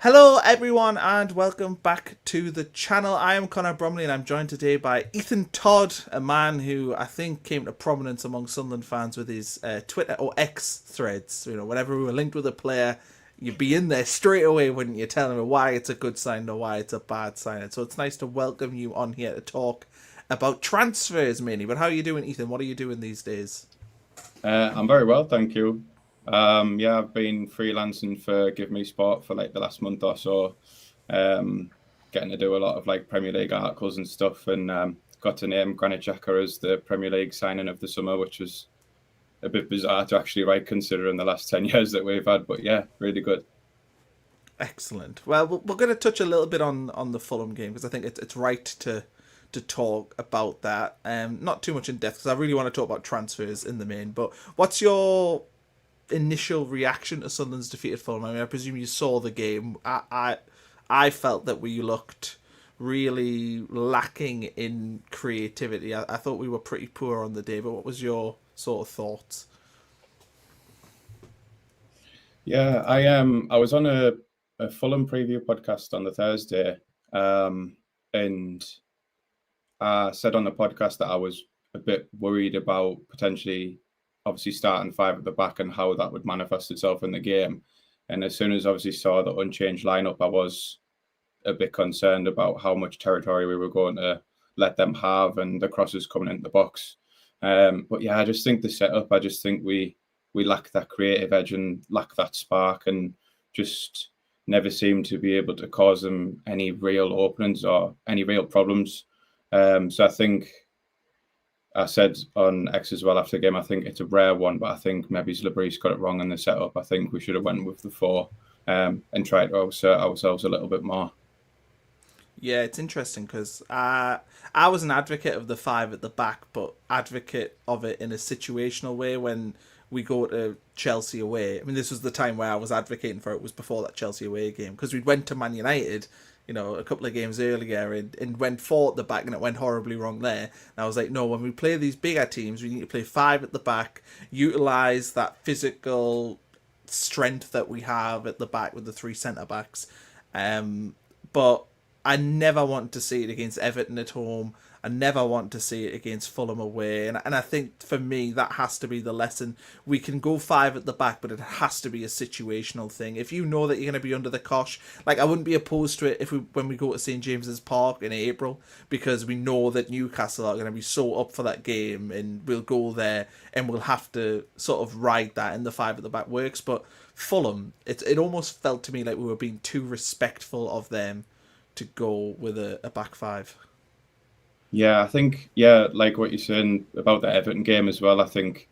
Hello everyone and welcome back to the channel. I am Connor Bromley and I'm joined today by Ethan Todd, a man who I think came to prominence among Sunderland fans with his Twitter or X threads. You know, whenever we were linked with a player, you'd be in there straight away, wouldn't you, telling me why it's a good sign or why it's a bad sign. So it's nice to welcome you on here to talk about transfers mainly. But how are you doing, Ethan? What are you doing these days? I'm very well, thank you. I've been freelancing for Give Me Sport for like the last month or so, getting to do a lot of like Premier League articles and stuff, and got to name Granit Xhaka as the Premier League signing of the summer, which was a bit bizarre to actually write considering the last 10 years that we've had. But yeah, really good. Excellent. Well, we're going to touch a little bit on the Fulham game because I think it's right to talk about that. Not too much in depth because I really want to talk about transfers in the main. But what's your initial reaction to Sunderland's defeat at Fulham? I mean, I presume you saw the game. I felt that we looked really lacking in creativity. I thought we were pretty poor on the day. But what was your sort of thoughts? Yeah, I was on a Fulham preview podcast on the Thursday, and I said on the podcast that I was a bit worried about potentially, obviously, starting five at the back and how that would manifest itself in the game. And as soon as obviously saw the unchanged lineup, I was a bit concerned about how much territory we were going to let them have and the crosses coming into the box. But yeah, I just think the setup, I just think we lack that creative edge and lack that spark and just never seem to be able to cause them any real openings or any real problems. So I think I said on X as well after the game, I think it's a rare one, but I think maybe Zlabris got it wrong in the setup. I think we should have went with the four and tried to assert ourselves a little bit more. Yeah, it's interesting because I was an advocate of the five at the back, but advocate of it in a situational way when we go to Chelsea away. I mean, this was the time where I was advocating for it was before that Chelsea away game because we went to Man United, you know, a couple of games earlier and went four at the back and it went horribly wrong there. And I was like, no, when we play these bigger teams, we need to play five at the back, utilize that physical strength that we have at the back with the three centre backs. But I never want to see it against Everton at home. I never want to see it against Fulham away. And I think for me, that has to be the lesson. We can go five at the back, but it has to be a situational thing. If you know that you're going to be under the cosh, like I wouldn't be opposed to it if when we go to St James's Park in April, because we know that Newcastle are going to be so up for that game and we'll go there and we'll have to sort of ride that and the five at the back works. But Fulham, it almost felt to me like we were being too respectful of them to go with a back five. Yeah, I think, yeah, like what you're saying about the Everton game as well, I think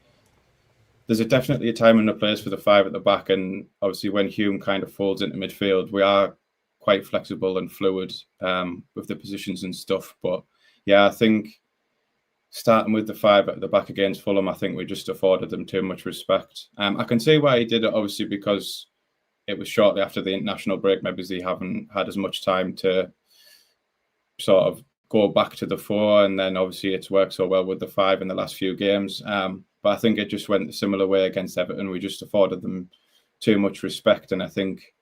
there's definitely a time and a place for the five at the back. And obviously, when Hume kind of falls into midfield, we are quite flexible and fluid with the positions and stuff. But yeah, I think starting with the five at the back against Fulham, I think we just afforded them too much respect. I can see why he did it, obviously, because it was shortly after the international break. Maybe they haven't had as much time to sort of go back to the four, and then obviously it's worked so well with the five in the last few games. But I think it just went a similar way against Everton. We just afforded them too much respect, and I think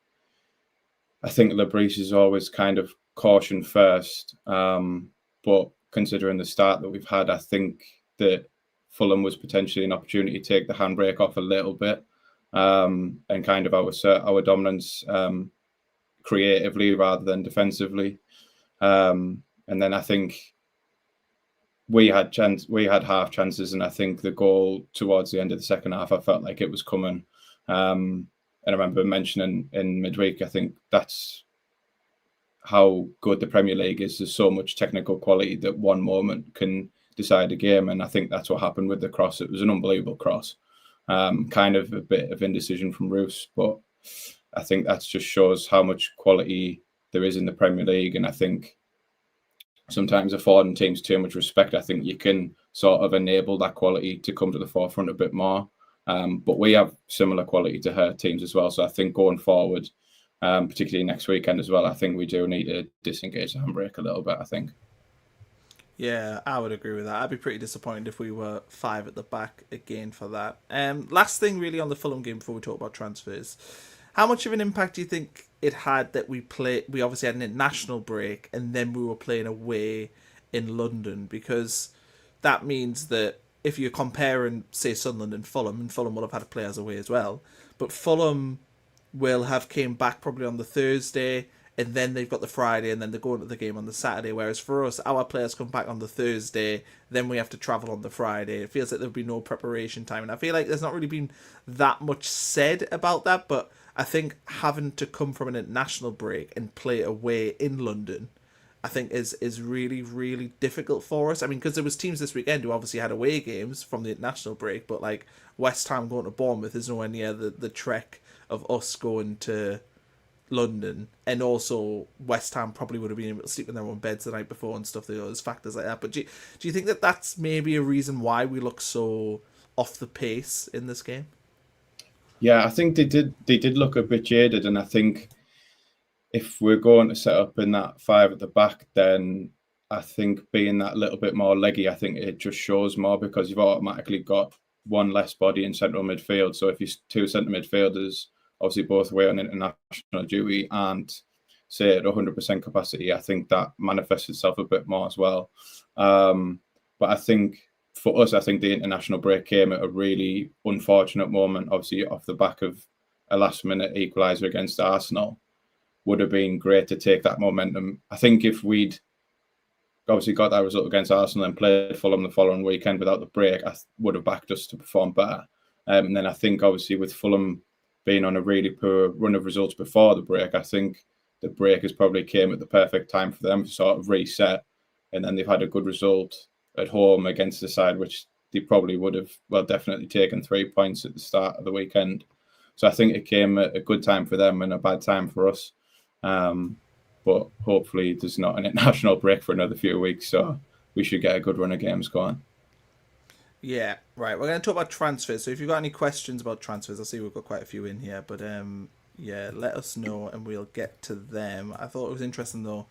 Labrise is always kind of caution first. But considering the start that we've had, I think that Fulham was potentially an opportunity to take the handbrake off a little bit and kind of our dominance creatively rather than defensively. And then I think we had half chances, and I think the goal towards the end of the second half, I felt like it was coming. And I remember mentioning in midweek, I think that's how good the Premier League is. There's so much technical quality that one moment can decide a game, and I think that's what happened with the cross. It was an unbelievable cross, kind of a bit of indecision from Roos, but I think that just shows how much quality there is in the Premier League, and I think sometimes affording teams too much respect, I think you can sort of enable that quality to come to the forefront a bit more. But we have similar quality to her teams as well. So I think going forward, particularly next weekend as well, I think we do need to disengage the handbrake a little bit, I think. Yeah, I would agree with that. I'd be pretty disappointed if we were five at the back again for that. Last thing really on the Fulham game before we talk about transfers. How much of an impact do you think it had that we obviously had an international break and then we were playing away in London? Because that means that if you're comparing, say, Sunderland and Fulham will have had players away as well, but Fulham will have came back probably on the Thursday, and then they've got the Friday, and then they're going to the game on the Saturday. Whereas for us, our players come back on the Thursday, then we have to travel on the Friday. It feels like there'll be no preparation time, and I feel like there's not really been that much said about that. But I think having to come from an international break and play away in London, I think is really really difficult for us. I mean, because there was teams this weekend who obviously had away games from the international break, but like West Ham going to Bournemouth is nowhere near the trek of us going to London, and also West Ham probably would have been able to sleep in their own beds the night before and stuff. There's factors like that. But do you think that that's maybe a reason why we look so off the pace in this game? Yeah, I think they did look a bit jaded, and I think if we're going to set up in that five at the back, then I think being that little bit more leggy, I think it just shows more because you've automatically got one less body in central midfield. So if you two centre midfielders, obviously both away on international duty and say at 100% capacity, I think that manifests itself a bit more as well. But I think for us, I think the international break came at a really unfortunate moment, obviously off the back of a last-minute equaliser against Arsenal. Would have been great to take that momentum. I think if we'd obviously got that result against Arsenal and played Fulham the following weekend without the break, I would have backed us to perform better. And then I think obviously with Fulham being on a really poor run of results before the break, I think the break has probably came at the perfect time for them to sort of reset. And then they've had a good result at home against the side, which they probably would have, well, definitely taken 3 points at the start of the weekend. So I think it came at a good time for them and a bad time for us. But hopefully there's not an international break for another few weeks, so we should get a good run of games going. Yeah, right. We're going to talk about transfers. So if you've got any questions about transfers, I see we've got quite a few in here, but yeah, let us know and we'll get to them. I thought it was interesting though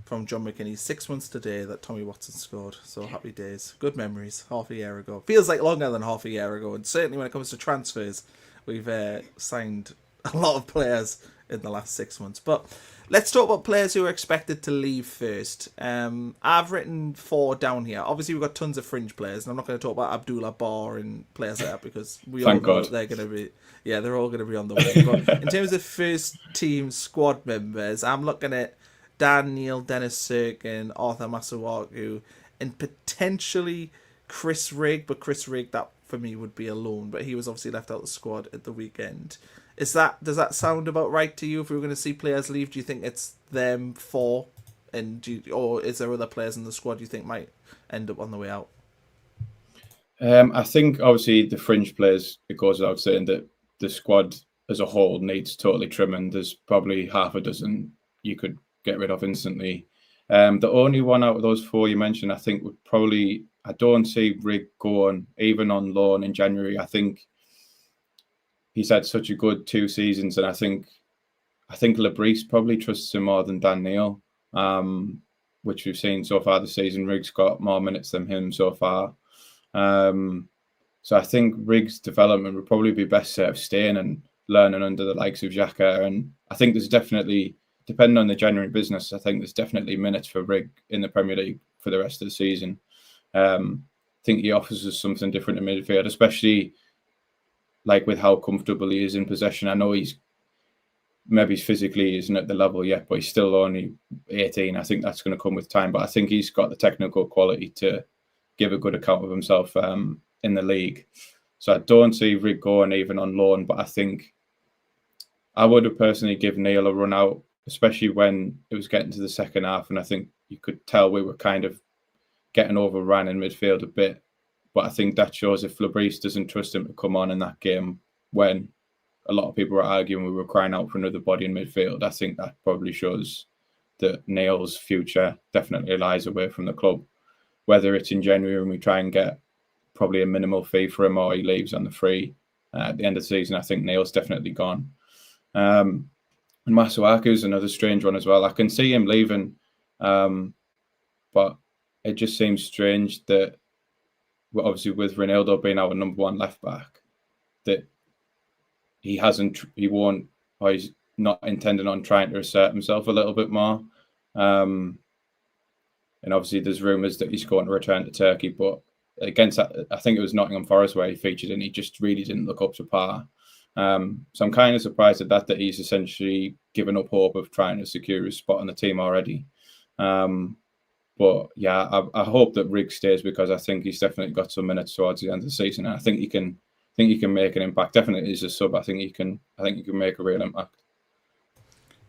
from John McKinney, 6 months today that Tommy Watson scored. So happy days, good memories. Half a year ago, feels like longer than half a year ago, and certainly when it comes to transfers, we've signed a lot of players in the last 6 months. But let's talk about players who are expected to leave first. I've written 4 down here. Obviously, we've got tons of fringe players, and I'm not going to talk about Abdullah Bar and players like that because we all know that they're going to be, yeah, they're all going to be on the way. But in terms of first team squad members, I'm looking at Dan Neil, Dennis Sirkin, Arthur Masuaku, and potentially Chris Rigg. But Chris Rigg, that for me would be a loan, but he was obviously left out of the squad at the weekend. Does that sound about right to you? If we were going to see players leave, do you think it's them 4, or is there other players in the squad you think might end up on the way out? I think obviously the fringe players, it goes without saying that the squad as a whole needs totally trimming. There's probably half a dozen you could get rid of instantly. The only one out of those 4 you mentioned, I think would probably, I don't see Rigg going even on loan in January. I think he's had such a good 2 seasons, and I think Labrise probably trusts him more than Dan Neil, which we've seen so far this season. Rigg's got more minutes than him so far. So I think Rigg's development would probably be best served staying and learning under the likes of Xhaka. And I think there's definitely, depending on the January business, I think there's definitely minutes for Rigg in the Premier League for the rest of the season. I think he offers us something different in midfield, especially like with how comfortable he is in possession. I know he's physically isn't at the level yet, but he's still only 18. I think that's going to come with time, but I think he's got the technical quality to give a good account of himself in the league. So I don't see Rigg going even on loan, but I think I would have personally given Neil a run out, especially when it was getting to the second half, and I think you could tell we were kind of getting overrun in midfield a bit. But I think that shows if Labrise doesn't trust him to come on in that game when a lot of people were arguing we were crying out for another body in midfield, I think that probably shows that Neil's future definitely lies away from the club. Whether it's in January and we try and get probably a minimal fee for him or he leaves on the free at the end of the season, I think Neil's definitely gone. And Masuaku is another strange one as well. I can see him leaving, but it just seems strange that obviously with Ronaldo being our number 1 left back, that he won't or he's not intending on trying to assert himself a little bit more. And obviously there's rumours that he's going to return to Turkey, but against that, I think it was Nottingham Forest where he featured and he just really didn't look up to par. So I'm kind of surprised at that he's essentially given up hope of trying to secure his spot on the team already. But yeah, I hope that Riggs stays because I think he's definitely got some minutes towards the end of the season, and I think he can make an impact. Definitely as a sub, I think he can make a real impact.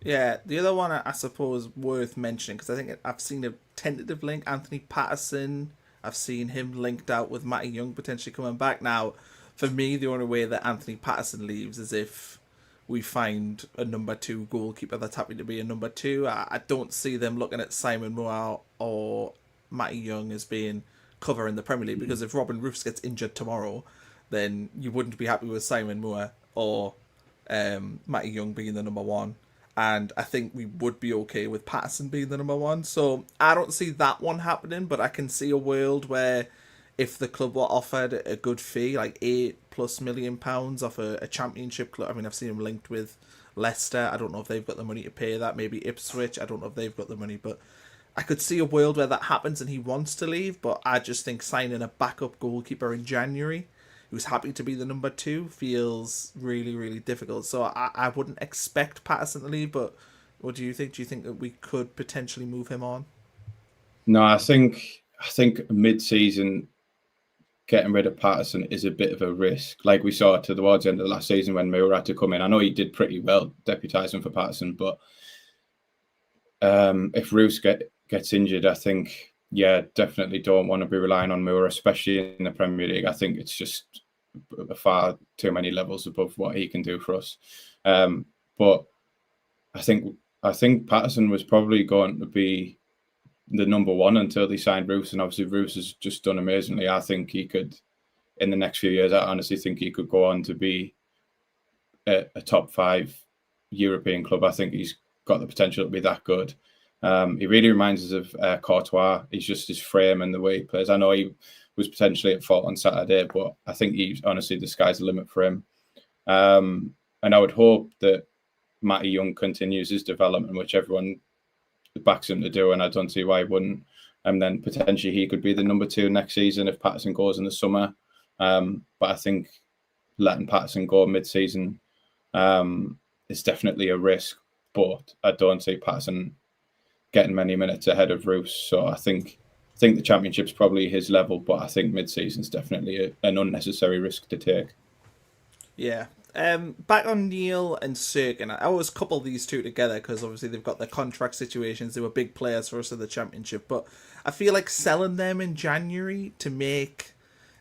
Yeah, the other one I suppose worth mentioning, because I think I've seen a tentative link, Anthony Patterson. I've seen him linked out with Matty Young potentially coming back. Now, for me, the only way that Anthony Patterson leaves is if we find a number 2 goalkeeper that's happy to be a number 2. I don't see them looking at Simon Moore or Matty Young as being cover in the Premier League, because if Robin Roofs gets injured tomorrow, then you wouldn't be happy with Simon Moore or Matty Young being the number 1. And I think we would be okay with Patterson being the number 1. So I don't see that one happening, but I can see a world where if the club were offered a good fee, like £8+ million off a championship club. I mean, I've seen him linked with Leicester. I don't know if they've got the money to pay that. Maybe Ipswich. I don't know if they've got the money, but I could see a world where that happens and he wants to leave. But I just think signing a backup goalkeeper in January who's happy to be the number 2 feels really, really difficult. So I wouldn't expect Patterson to leave, but what do you think? Do you think that we could potentially move him on? No, I think mid-season getting rid of Patterson is a bit of a risk. Like we saw towards the end of the last season when Moore had to come in. I know he did pretty well deputising for Patterson, but if Roos gets injured, I think, yeah, definitely don't want to be relying on Moore, especially in the Premier League. I think it's just far too many levels above what he can do for us. But I think Patterson was probably going to be the number 1 until they signed Roos, and obviously Roos has just done amazingly. I think he could, in the next few years, I honestly think he could go on to be a top 5 European club. I think he's got the potential to be that good. He really reminds us of Courtois. He's just his frame and the way he plays. I know he was potentially at fault on Saturday, but I think honestly, the sky's the limit for him. And I would hope that Matty Young continues his development, which everyone backs him to do, and I don't see why he wouldn't. And then potentially he could be the number 2 next season if Patterson goes in the summer. But I think letting Patterson go mid-season is definitely a risk. But I don't see Patterson getting many minutes ahead of Roos. So I think the Championship's probably his level, but I think mid-season's definitely an unnecessary risk to take. Yeah. Back on Neil and Serkin, I always couple these two together because obviously they've got their contract situations. They were big players for us in the Championship, but I feel like selling them in January to make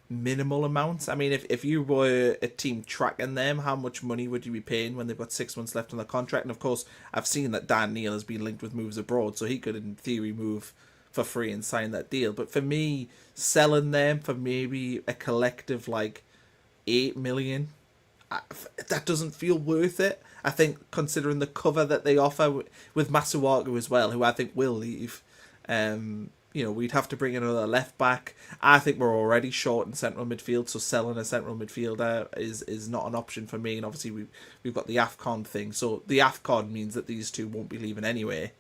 minimal amounts. I mean, if you were a team tracking them, how much money would you be paying when they've got 6 months left on the contract? And of course, I've seen that Dan Neil has been linked with moves abroad, so he could in theory move for free and sign that deal. But for me, selling them for maybe a collective like 8 million, that doesn't feel worth it. I think considering the cover that they offer with Masuaku as well, who I think will leave, we'd have to bring in another left back. I think we're already short in central midfield, so selling a central midfielder is not an option for me. And obviously we've got the AFCON thing, so the AFCON means that these two won't be leaving anyway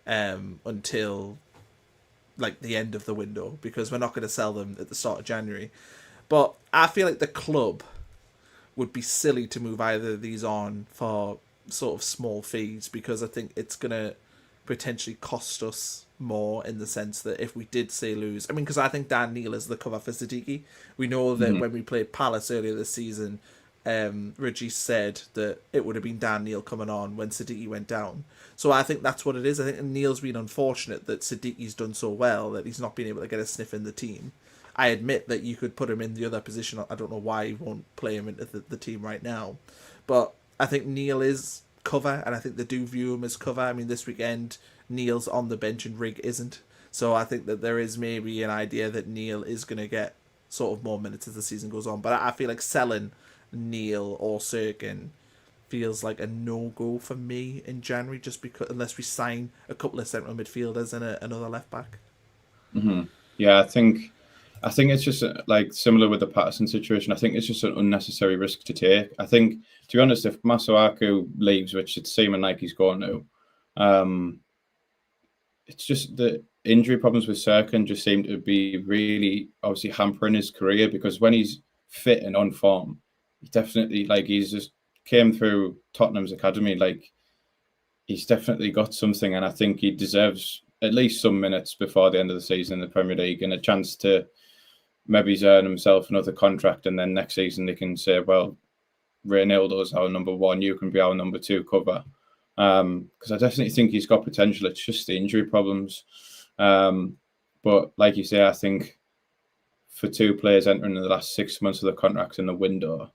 until like the end of the window, because we're not going to sell them at the start of January. But I feel like the club would be silly to move either of these on for sort of small fees, because I think it's going to potentially cost us more in the sense that if we did say lose, I mean, because I think Dan Neil is the cover for Siddiqui. We know that when we played Palace earlier this season, Regis said that it would have been Dan Neil coming on when Siddiqui went down. So I think that's what it is. I think Neil's been unfortunate that Siddiqui's done so well that he's not been able to get a sniff in the team. I admit that you could put him in the other position. I don't know why you won't play him into the team right now. But I think Neil is cover, and I think they do view him as cover. I mean, this weekend, Neil's on the bench and Rig isn't. So I think that there is maybe an idea that Neil is going to get sort of more minutes as the season goes on. But I feel like selling Neil or Serkin feels like a no-go for me in January, just because unless we sign a couple of central midfielders and another left-back. Mm-hmm. Yeah, I think I think it's just like similar with the Patterson situation. I think it's just an unnecessary risk to take. I think, to be honest, if Masuaku leaves, which it's seeming like he's going to, it's just the injury problems with Serkin just seem to be really obviously hampering his career, because when he's fit and on form, he definitely, like, he's just came through Tottenham's academy. Like, he's definitely got something, and I think he deserves at least some minutes before the end of the season in the Premier League and a chance to maybe he's earned himself another contract, and then next season they can say, well, Reynaldo's our number one, you can be our number two cover. Because I definitely think he's got potential. It's just the injury problems. But like you say, I think for two players entering in the last 6 months of the contracts in the window,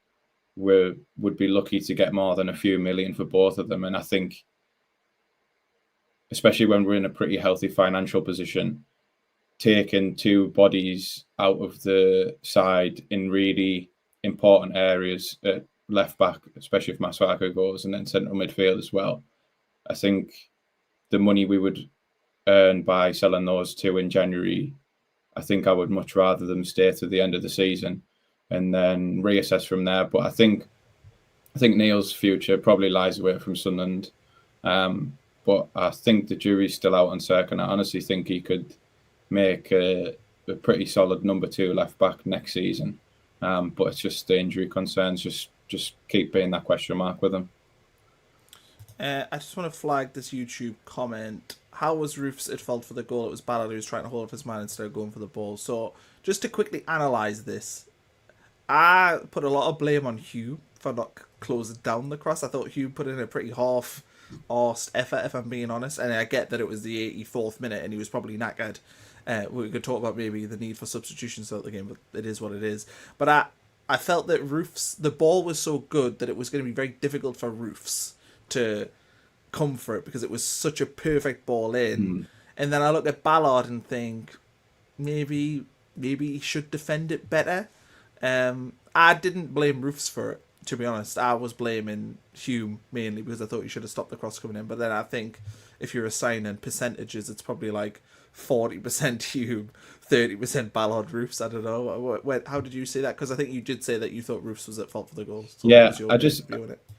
we would be lucky to get more than a few million for both of them. And I think, especially when we're in a pretty healthy financial position, taking two bodies out of the side in really important areas at left back, especially if Masuaku goes, and then central midfield as well. I think the money we would earn by selling those two in January, I think I would much rather them stay to the end of the season and then reassess from there. But I think Neil's future probably lies away from Sunderland. But I think the jury's still out on Serkin. I honestly think he could make a pretty solid number two left back next season. But it's just the injury concerns just keep being that question mark with him. I just want to flag this YouTube comment. How was Roofs at fault for the goal? It was Ballard who was trying to hold up his man instead of going for the ball. So just to quickly analyse this, I put a lot of blame on Hugh for not closing down the cross. I thought Hugh put in a pretty half-arsed effort, if I'm being honest. And I get that it was the 84th minute and he was probably knackered. We could talk about maybe the need for substitutions throughout the game, but it is what it is. But I felt that Roofs, the ball was so good that it was going to be very difficult for Roofs to come for it because it was such a perfect ball in. And then I look at Ballard and think maybe he should defend it better. I didn't blame Roofs for it, to be honest. I was blaming Hume mainly because I thought he should have stopped the cross coming in. But then I think if you're assigning percentages, it's probably like 40% Hume, 30% Ballard, Roofs. I don't know. How did you say that? Because I think you did say that you thought Roofs was at fault for the goal. So yeah,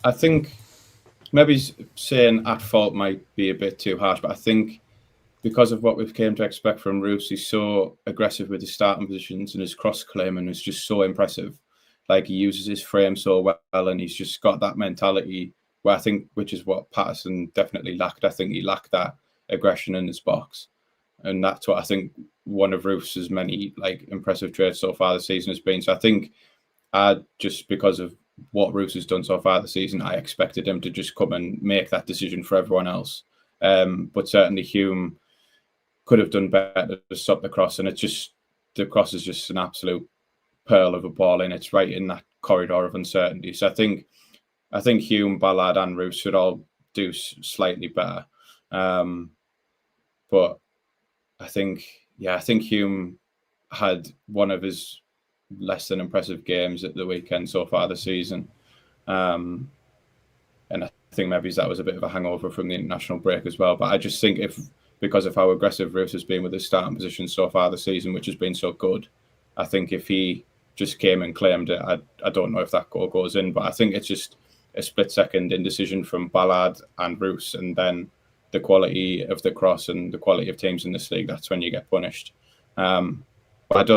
I think maybe saying at fault might be a bit too harsh, but I think because of what we've came to expect from Roofs, he's so aggressive with his starting positions and his cross claiming is just so impressive. Like, he uses his frame so well, and he's just got that mentality where I think, which is what Patterson definitely lacked. I think he lacked that aggression in his box. And that's what I think one of Roofs' many impressive traits so far this season has been. So I think just because of what Roofs has done so far this season, I expected him to just come and make that decision for everyone else. But certainly Hume could have done better to stop the cross. And the cross is just an absolute pearl of a ball, and it's right in that corridor of uncertainty. So I think Hume, Ballard and Roofs should all do slightly better. But I think Hume had one of his less than impressive games at the weekend so far this season. And I think maybe that was a bit of a hangover from the international break as well. But I just think because of how aggressive Roofs has been with his starting position so far this season, which has been so good, I think if he just came and claimed it, I don't know if that goal goes in. But I think it's just a split-second indecision from Ballard and Roofs, and then the quality of the cross and the quality of teams in this league, that's when you get punished. But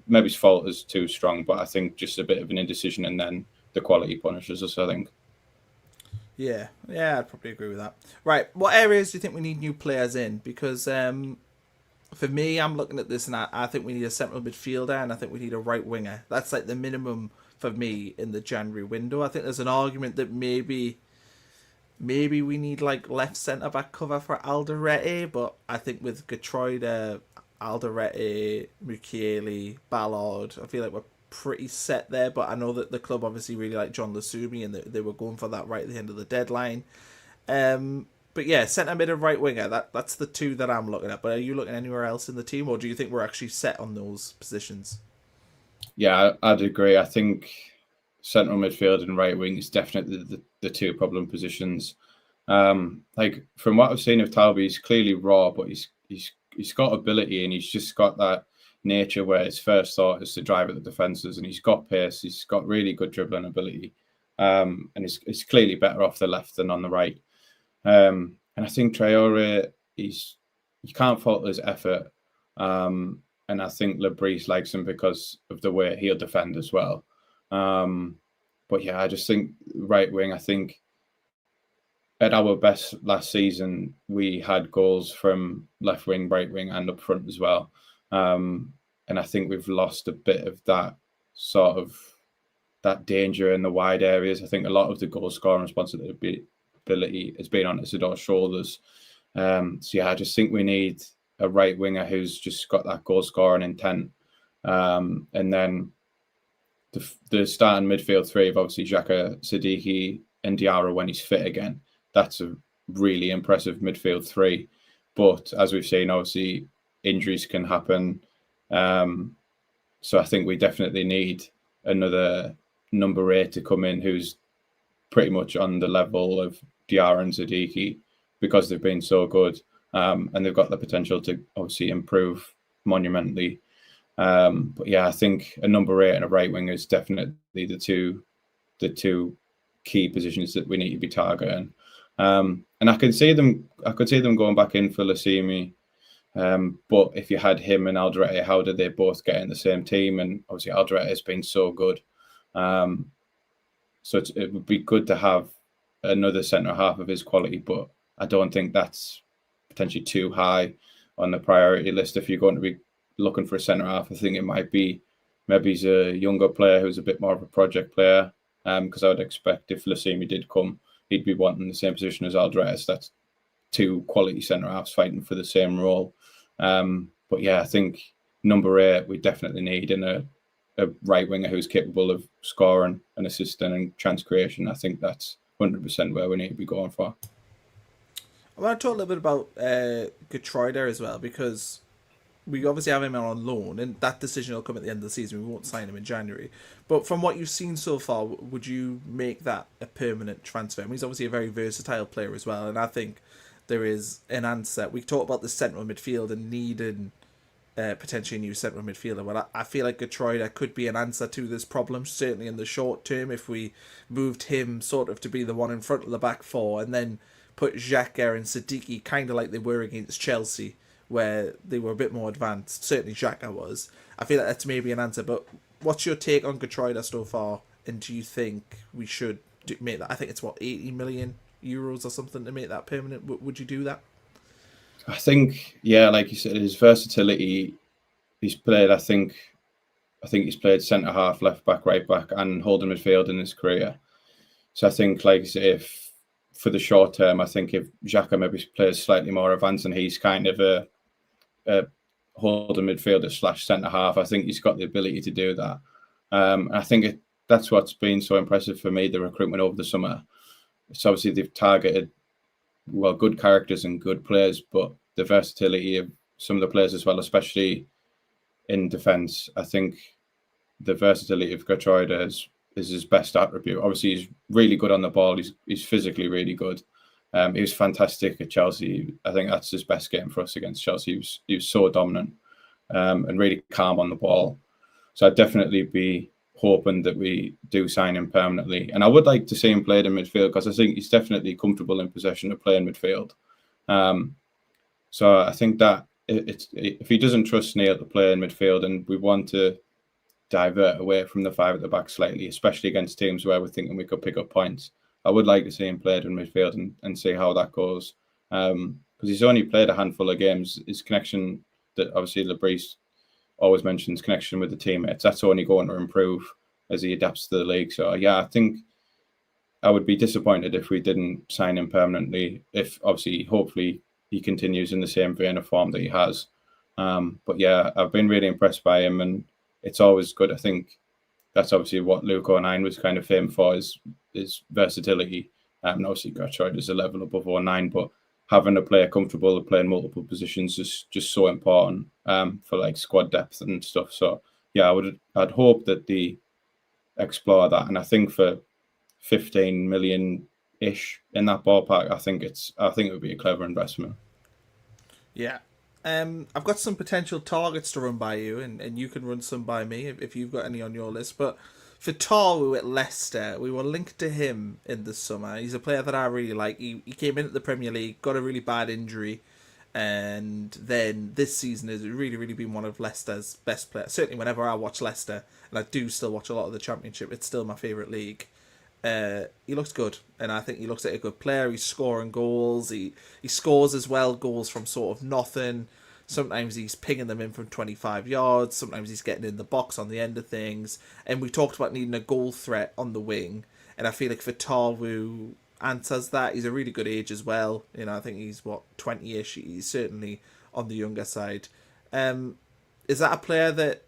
maybe his fault is too strong, but I think just a bit of an indecision and then the quality punishes us, I think. Yeah, I'd probably agree with that. Right, what areas do you think we need new players in? Because for me, I'm looking at this and I think we need a central midfielder and I think we need a right winger. That's like the minimum for me in the January window. I think there's an argument that maybe we need left centre back cover for Alderete, but I think with Gertruida, Alderete, Mukiele, Ballard, I feel like we're pretty set there. But I know that the club obviously really like John Lasumi and they were going for that right at the end of the deadline. But yeah, centre mid and right winger, that's the two that I'm looking at. But are you looking anywhere else in the team, or do you think we're actually set on those positions? Yeah, I'd agree. I think central midfield and right wing is definitely the two problem positions. From what I've seen of Talby, he's clearly raw, but he's got ability and he's just got that. nature where his first thought is to drive at the defences, and he's got pace, he's got really good dribbling ability, and he's clearly better off the left than on the right. And I think Traore, you can't fault his effort, and I think Lebris likes him because of the way he'll defend as well. But yeah, I just think right wing, I think at our best last season, we had goals from left wing, right wing, and up front as well. And I think we've lost a bit of that sort of that danger in the wide areas. I think a lot of the goal scoring responsibility has been on Isidore's shoulders. So yeah, I just think we need a right winger who's just got that goal scoring intent. And then the starting midfield three of obviously Xhaka, Siddiqui, and Diarra when he's fit again. That's a really impressive midfield three. But as we've seen, obviously injuries can happen. So I think we definitely need another number 8 to come in who's pretty much on the level of Diarra and Siddiqui because they've been so good. And they've got the potential to obviously improve monumentally. But yeah, I think a number 8 and a right wing is definitely the two key positions that we need to be targeting. And I could see them going back in for Lasimi. But if you had him and Alderete, how did they both get in the same team? And obviously Alderete has been so good. So it would be good to have another centre half of his quality, but I don't think that's potentially too high on the priority list if you're going to be looking for a centre half. I think it might be maybe he's a younger player who's a bit more of a project player. Because I would expect if Lasimi did come, he'd be wanting the same position as Alderete. That's two quality centre halves fighting for the same role. But yeah, I think number 8 we definitely need in a right winger who's capable of scoring and assisting and chance creation. I think that's 100% where we need to be going for. I want to talk a little bit about Grouders as well, because we obviously have him on loan, and that decision will come at the end of the season. We won't sign him in January. But from what you've seen so far, would you make that a permanent transfer? I mean, he's obviously a very versatile player as well, and I think there is an answer. We talked about the central midfield and needing potentially a new central midfielder. Well, I feel like Grouders could be an answer to this problem, certainly in the short term, if we moved him sort of to be the one in front of the back four, and then put Xhaka and Siddiqui kind of like they were against Chelsea, where they were a bit more advanced. Certainly Xhaka was. I feel like that's maybe an answer, but what's your take on Grouders so far, and do you think we should make that? I think it's 80 million euros or something to make that permanent. Would you do that? I think, yeah, like you said, his versatility, he's played, I think he's played centre half, left back, right back, and holding midfield in his career. So I think, like I say, if for the short term, I think if Xhaka maybe plays slightly more advanced and he's kind of a holding midfielder / centre half, I think he's got the ability to do that. I think that's what's been so impressive for me, the recruitment over the summer. It's obviously they've targeted good characters and good players, but the versatility of some of the players as well, especially in defence. I think the versatility of Grouders is his best attribute. Obviously, he's really good on the ball. He's physically really good. He was fantastic at Chelsea. I think that's his best game for us against Chelsea. He was so dominant and really calm on the ball. So I'd definitely be hoping that we do sign him permanently. And I would like to see him play in midfield because I think he's definitely comfortable in possession of playing midfield. So I think that if he doesn't trust Neil to play in midfield and we want to divert away from the 5 at the back slightly, especially against teams where we're thinking we could pick up points, I would like to see him played in midfield and see how that goes. Because he's only played a handful of games. His connection, that obviously Lebris always mentions, connection with the teammates, that's only going to improve as he adapts to the league. So yeah, I think I would be disappointed if we didn't sign him permanently. If obviously, hopefully, he continues in the same vein of form that he has. But yeah, I've been really impressed by him, and it's always good. I think that's obviously what Luke O'Nien was kind of famed for, is versatility. And obviously, Grouders is a level above O'Nien, but having a player comfortable of playing multiple positions is just so important for like squad depth and stuff. So yeah, I'd hope that they explore that, and I think for 15 million ish in that ballpark, I think it would be a clever investment. Yeah, I've got some potential targets to run by you, and you can run some by me if you've got any on your list. But for Tor at Leicester, we were linked to him in the summer. He's a player that I really like. He came in at the Premier League, got a really bad injury, and then this season has really, really been one of Leicester's best players. Certainly, whenever I watch Leicester, and I do still watch a lot of the Championship, it's still my favourite league. He looks good, and I think he looks like a good player. He's scoring goals. He scores as well, goals from sort of nothing. Sometimes he's pinging them in from 25 yards. Sometimes he's getting in the box on the end of things. And we talked about needing a goal threat on the wing, and I feel like Fatawu answers that. He's a really good age as well. I think he's 20ish. He's certainly on the younger side. Is that a player that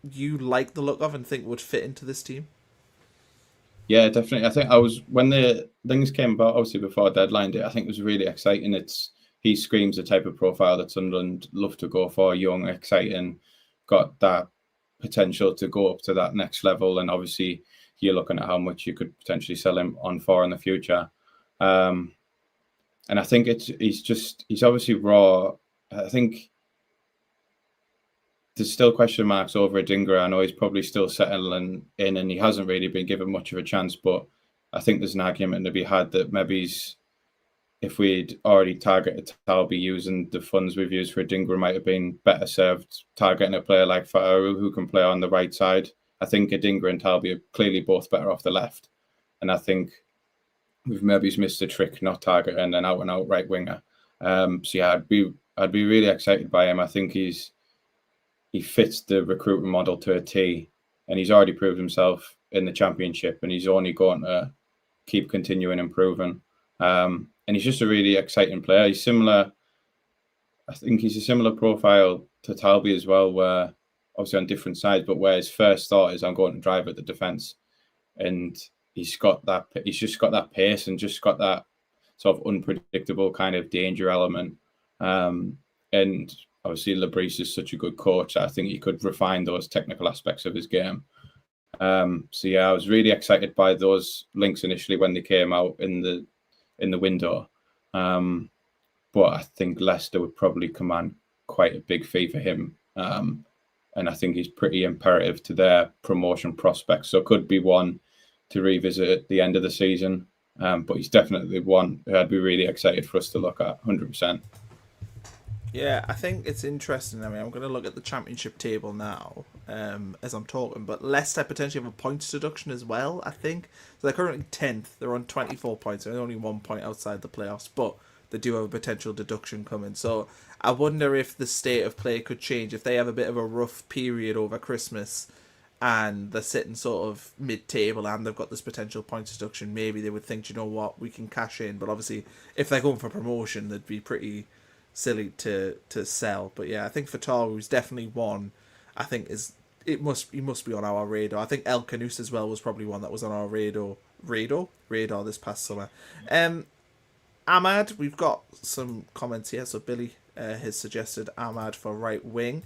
you like the look of and think would fit into this team? Yeah, definitely. I think when the things came about, obviously before deadline day, I think it was really exciting. He screams the type of profile that Sunderland love to go for: young, exciting, got that potential to go up to that next level. And obviously, you're looking at how much you could potentially sell him on for in the future. And I think he's obviously raw. I think there's still question marks over Adingra. I know he's probably still settling in, and he hasn't really been given much of a chance. But I think there's an argument to be had that maybe if we'd already targeted Talby using the funds we've used for Adingra, might have been better served targeting a player like Fatawu who can play on the right side. I think Adingra and Talby are clearly both better off the left, and I think we've maybe missed the trick not targeting an out and out right winger. So yeah, I'd be really excited by him. I think he fits the recruitment model to a T, and he's already proved himself in the Championship, and he's only going to keep continuing improving. And he's just a really exciting player. I think he's a similar profile to Talby as well, where obviously on different sides, but where his first thought is I'm going to drive at the defence. And he's just got that pace and just got that sort of unpredictable kind of danger element. And obviously, Labrise is such a good coach. I think he could refine those technical aspects of his game. So yeah, I was really excited by those links initially when they came out in the window. But I think Leicester would probably command quite a big fee for him. And I think he's pretty imperative to their promotion prospects. So could be one to revisit at the end of the season. But he's definitely one who I'd be really excited for us to look at 100%. Yeah, I think it's interesting. I mean, I'm going to look at the Championship table now as I'm talking, but Leicester potentially have a points deduction as well, I think. So they're currently 10th. They're on 24 points. They're only 1 point outside the playoffs, but they do have a potential deduction coming. So I wonder if the state of play could change. If they have a bit of a rough period over Christmas and they're sitting sort of mid-table and they've got this potential points deduction, maybe they would think, you know what, we can cash in. But obviously, if they're going for promotion, they'd be pretty silly to sell. But yeah, I think Fatawu is definitely one. I think he must be on our radar. I think El Canus as well was probably one that was on our radar this past summer. Ahmad, we've got some comments here. So Billy has suggested Ahmad for right wing,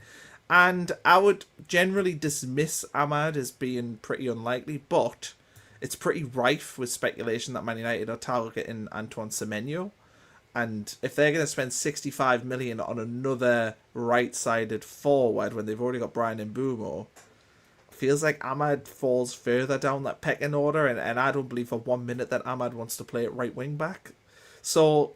and I would generally dismiss Ahmad as being pretty unlikely, but it's pretty rife with speculation that Man United are targeting Antoine Semenyo. And if they're going to spend 65 million on another right-sided forward when they've already got Brian Mbeumo, feels like Ahmad falls further down that pecking order, and I don't believe for 1 minute that Ahmad wants to play at right wing back. So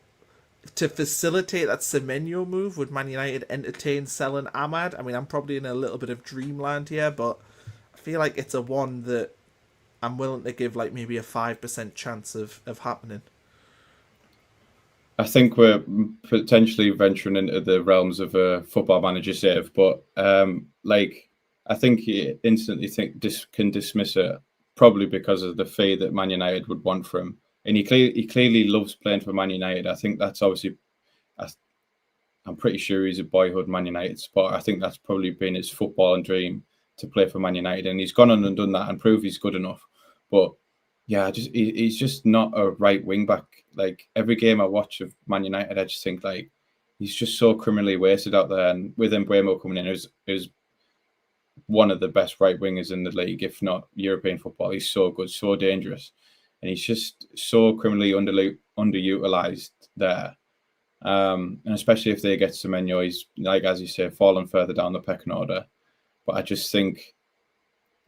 to facilitate that Semenyo move, would Man United entertain selling Ahmad? I mean, I'm probably in a little bit of dreamland here, but I feel like it's a one that I'm willing to give like maybe a 5% chance of happening. I think we're potentially venturing into the realms of a football manager save, but I think you instantly can dismiss it, probably because of the fee that Man United would want for him. And he clearly loves playing for Man United. I think that's obviously, I'm pretty sure he's a boyhood Man United supporter. I think that's probably been his footballing dream to play for Man United, and he's gone on and done that and proved he's good enough. But yeah, he's just not a right wing back. Like every game I watch of Man United, I just think like he's just so criminally wasted out there. And with Mbeumo coming in, it was one of the best right wingers in the league, if not European football. He's so good, so dangerous, and he's just so criminally underutilized there. And especially if they get Semenyo, he's, like, as you say, fallen further down the pecking order. But I just think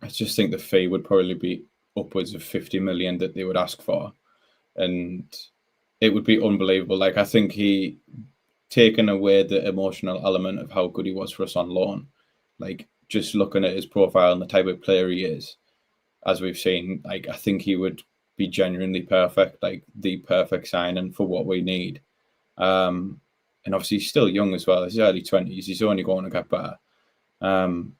the fee would probably be upwards of 50 million that they would ask for. And it would be unbelievable. Like, I think he taken away the emotional element of how good he was for us on loan. Like, just looking at his profile and the type of player he is, as we've seen, like, I think he would be genuinely perfect, like the perfect signing for what we need. And obviously he's still young as well. He's early 20s. He's only going to get better.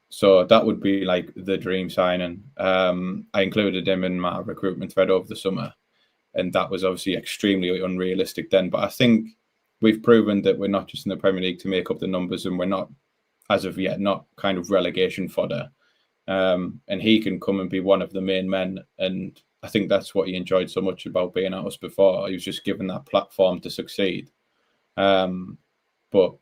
So that would be like the dream signing. I included him in my recruitment thread over the summer, and that was obviously extremely unrealistic then. But I think we've proven that we're not just in the Premier League to make up the numbers, and we're not, as of yet, not kind of relegation fodder. And he can come and be one of the main men. And I think that's what he enjoyed so much about being at us before. He was just given that platform to succeed. But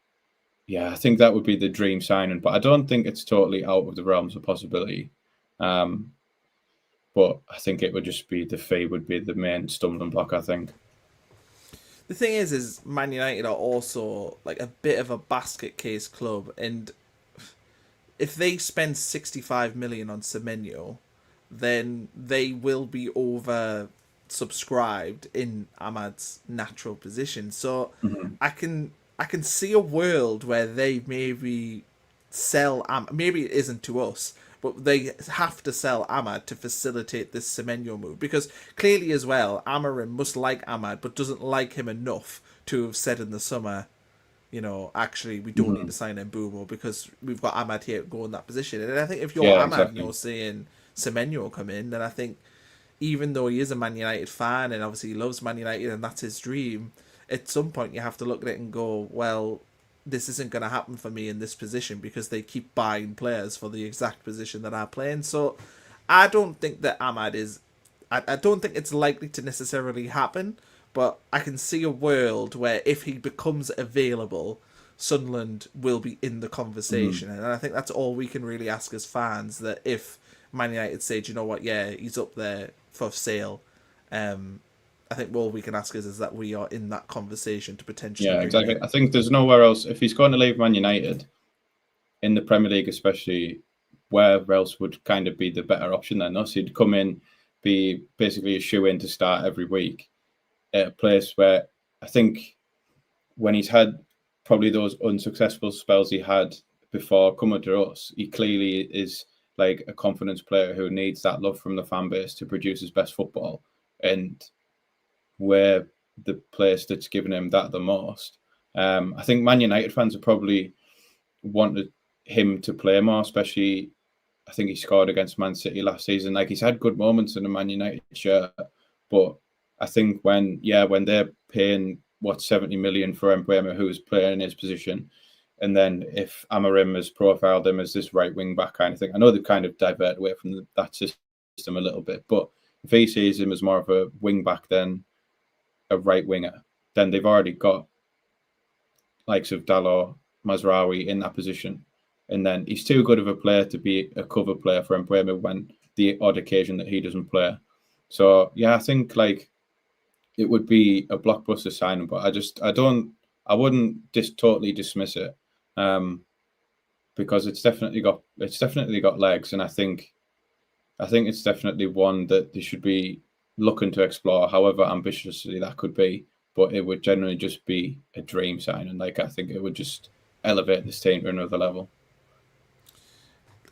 yeah, I think that would be the dream signing. But I don't think it's totally out of the realms of possibility. But I think it would just be the fee would be the main stumbling block, I think. The thing is Man United are also like a bit of a basket case club, and if they spend 65 million on Semenyo, then they will be over subscribed in Ahmad's natural position. So I can see a world where they maybe sell maybe it isn't to us, but they have to sell Ahmad to facilitate this Semenyo move, because clearly as well Amarim must like Ahmad but doesn't like him enough to have said in the summer, you know, actually we don't need to sign Mbeumo because we've got Ahmad here to go in that position. And I think if you're Ahmad exactly. and you're saying Semenyo will come in, then I think even though he is a Man United fan and obviously he loves Man United and that's his dream, at some point you have to look at it and go, well, this isn't going to happen for me in this position because they keep buying players for the exact position that I'm playing. So I don't think that Ahmad is... I don't think it's likely to necessarily happen, but I can see a world where if he becomes available, Sunderland will be in the conversation. And I think that's all we can really ask as fans, that if Man United say, do you know what, yeah, he's up there for sale, I think all we can ask is that we are in that conversation to potentially... Yeah, exactly. I think there's nowhere else. If he's going to leave Man United, in the Premier League especially, where else would kind of be the better option than us? He'd come in, be basically a shoe-in to start every week at a place where I think when he's had probably those unsuccessful spells he had before coming to us, he clearly is like a confidence player who needs that love from the fan base to produce his best football. And we're the place that's given him that the most. I think Man United fans have probably wanted him to play more, especially I think he scored against Man City last season. Like, he's had good moments in a Man United shirt, but I think when they're paying 70 million for Mbeumo, who's playing in his position, and then if Amarim has profiled him as this right wing back kind of thing, I know they've kind of diverted away from that system a little bit, but if he sees him as more of a wing back than a right winger, then they've already got likes of Dalot, Mazraoui in that position. And then he's too good of a player to be a cover player for Mbeumo when the odd occasion that he doesn't play. So yeah, I think like it would be a blockbuster signing, but I wouldn't just totally dismiss it, because it's definitely got legs, and I think it's definitely one that they should be looking to explore, however ambitiously that could be. But it would generally just be a dream signing. Like, I think it would just elevate this team to another level.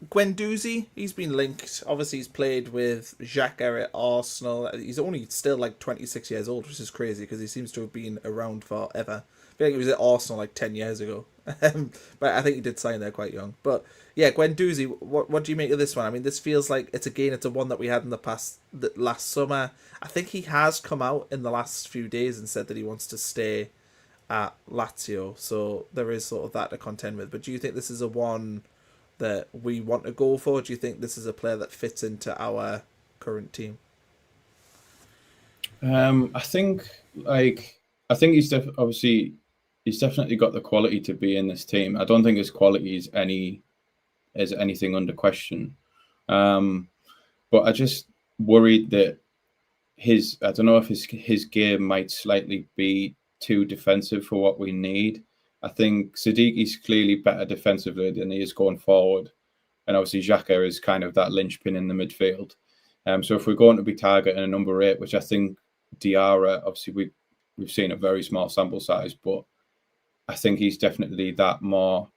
Guendouzi, he's been linked. Obviously, he's played with Xhaka at Arsenal. He's only still like 26 years old, which is crazy because he seems to have been around forever. I feel like he was at Arsenal like 10 years ago. But I think he did sign there quite young. But yeah, Guendouzi, what do you make of this one? I mean, this feels like it's a one that we had in the past, last summer. I think he has come out in the last few days and said that he wants to stay at Lazio. So there is sort of that to contend with. But do you think this is a one that we want to go for? Do you think this is a player that fits into our current team? I think he's definitely got the quality to be in this team. I don't think his quality is anything under question. But I just worried that I don't know if his game might slightly be too defensive for what we need. I think Sadiqi's clearly better defensively than he is going forward. And obviously Xhaka is kind of that linchpin in the midfield. So if we're going to be targeting a number 8, which I think Diarra, obviously we've seen a very small sample size, but I think he's definitely that more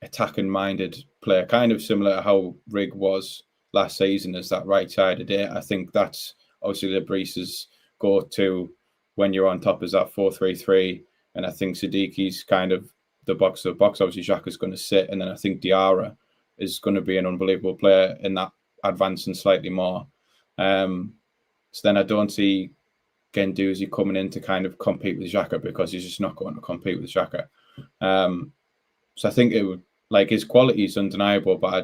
attacking-minded player, kind of similar to how Rig was last season as that right-sided 8. I think that's obviously Lebris's go-to when you're on top is that 4-3-3. And I think Sadiqi's kind of the box-to-box. Obviously, Xhaka's going to sit. And then I think Diarra is going to be an unbelievable player in that advancing slightly more. So then I don't see Guendouzi coming in to kind of compete with Xhaka because he's just not going to compete with Xhaka. So I think it would, like, his quality is undeniable, but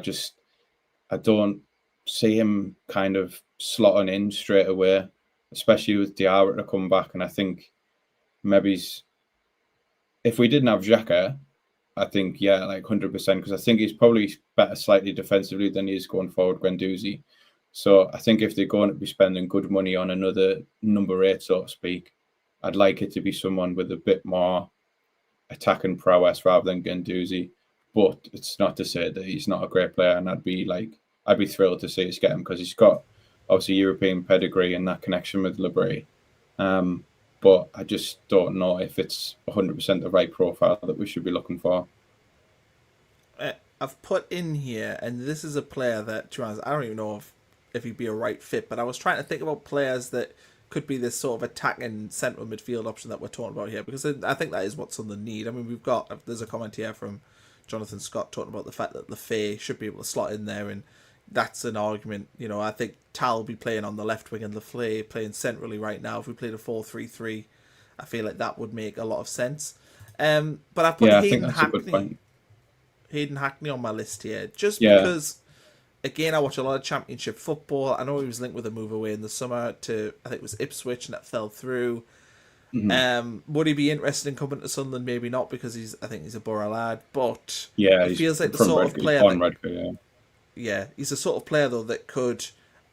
I don't see him kind of slotting in straight away, especially with Diarra to come back. And I think maybe if we didn't have Xhaka, I think, yeah, like 100%, because I think he's probably better slightly defensively than he is going forward, Guendouzi. So I think if they're going to be spending good money on another number 8, so to speak, I'd like it to be someone with a bit more attacking prowess rather than Guendouzi. But it's not to say that he's not a great player, and I'd be thrilled to see us get him because he's got obviously European pedigree and that connection with Lebris. But I just don't know if it's 100% the right profile that we should be looking for. I've put in here, and this is a player that, to be honest, I don't even know if he'd be a right fit, but I was trying to think about players that could be this sort of attacking central midfield option that we're talking about here, because I think that is what Sunderland need. I mean, there's a comment here from Jonathan Scott talking about the fact that Lefay should be able to slot in there, and that's an argument. You know, I think Tal will be playing on the left wing and Lefay playing centrally right now. If we played a 4-3-3, I feel like that would make a lot of sense. But I put Hayden Hackney on my list here, just because, again, I watch a lot of Championship football. I know he was linked with a move away in the summer to, I think it was Ipswich, and that fell through. Mm-hmm. Would he be interested in coming to Sunderland? Maybe not, because I think he's a Borough lad, but he feels like the sort of player he's the sort of player though that could,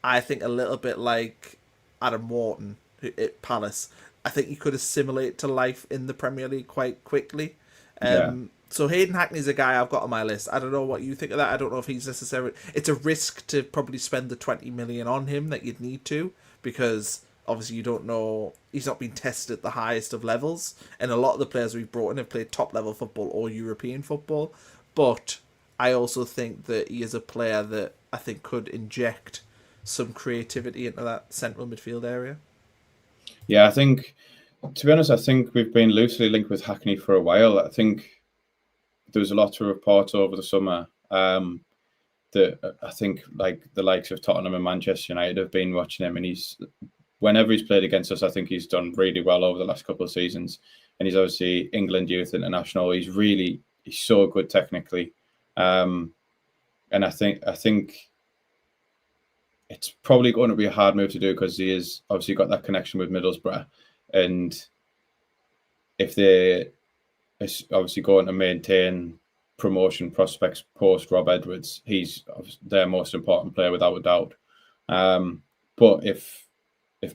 I think, a little bit like Adam Wharton at Palace. I think he could assimilate to life in the Premier League quite quickly. So Hayden Hackney's a guy I've got on my list. I don't know what you think of that. I don't know if he's necessarily... It's a risk to probably spend the 20 million on him that you'd need to, because obviously you don't know... He's not been tested at the highest of levels, and a lot of the players we've brought in have played top-level football or European football. But I also think that he is a player that I think could inject some creativity into that central midfield area. Yeah, I think, to be honest, I think we've been loosely linked with Hackney for a while. I think there was a lot of reports over the summer that I think like the likes of Tottenham and Manchester United have been watching him, and whenever he's played against us, I think he's done really well over the last couple of seasons. And he's obviously England youth international. He's so good technically. And I think it's probably going to be a hard move to do because he has obviously got that connection with Middlesbrough. And if they're obviously going to maintain promotion prospects post Rob Edwards, he's their most important player without a doubt. But if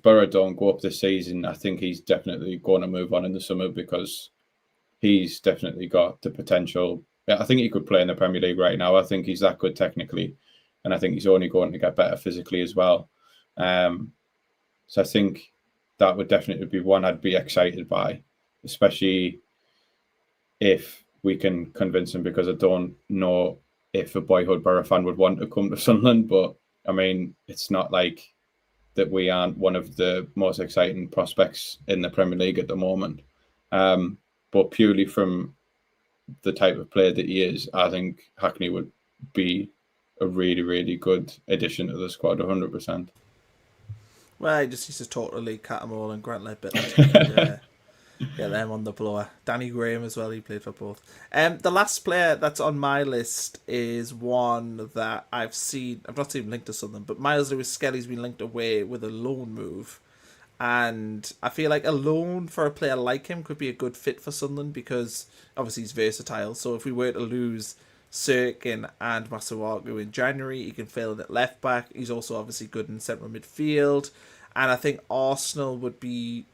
Borough don't go up this season, I think he's definitely going to move on in the summer because he's definitely got the potential. I think he could play in the Premier League right now. I think he's that good technically, and I think he's only going to get better physically as well. So I think that would definitely be one I'd be excited by, especially if we can convince him, because I don't know if a boyhood Borough fan would want to come to Sunderland, but I mean, it's not like that we aren't one of the most exciting prospects in the Premier League at the moment. But purely from the type of player that he is, I think Hackney would be a really, really good addition to the squad, 100%. Well, he just used to talk to Lee Cattermole and Grant Ledbetter. Get them on the blower. Danny Graham as well, he played for both. The last player that's on my list is one that I've not seen him linked to something, but Miles Lewis-Skelly's been linked away with a loan move. And I feel like a loan for a player like him could be a good fit for Sunderland because obviously he's versatile. So if we were to lose Sirkin and Masuaku in January, he can fill in at left back. He's also obviously good in central midfield. And I think Arsenal would be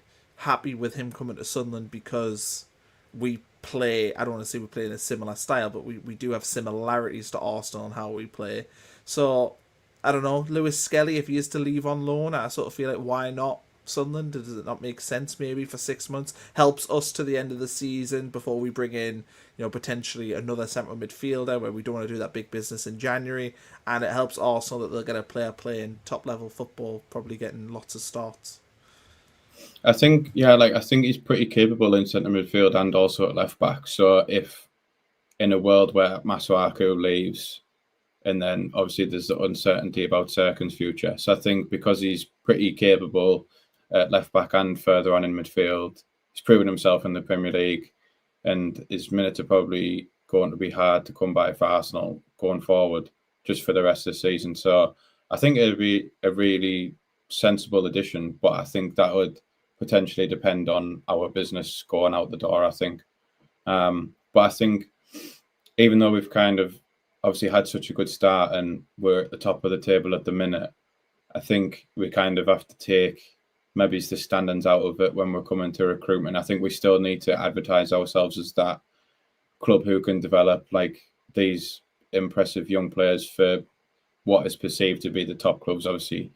happy with him coming to Sunderland because we play, I don't want to say we play in a similar style, but we do have similarities to Arsenal and how we play. So, I don't know, Lewis Skelly, if he is to leave on loan, I sort of feel like, why not Sunderland? Does it not make sense maybe for 6 months? Helps us to the end of the season before we bring in, potentially another central midfielder where we don't want to do that big business in January. And it helps Arsenal that they'll get a player playing top level football, probably getting lots of starts. I think, I think he's pretty capable in centre midfield and also at left back. So if in a world where Masuaku leaves, and then obviously there's the uncertainty about Serkin's future. So I think because he's pretty capable at left back and further on in midfield, he's proven himself in the Premier League, and his minutes are probably going to be hard to come by for Arsenal going forward, just for the rest of the season. So I think it'd be a really sensible addition, but I think that would potentially depend on our business going out the door, I think. But I think even though we've kind of obviously had such a good start and we're at the top of the table at the minute, I think we kind of have to take maybe the standards out of it when we're coming to recruitment. I think we still need to advertise ourselves as that club who can develop like these impressive young players for what is perceived to be the top clubs. Obviously,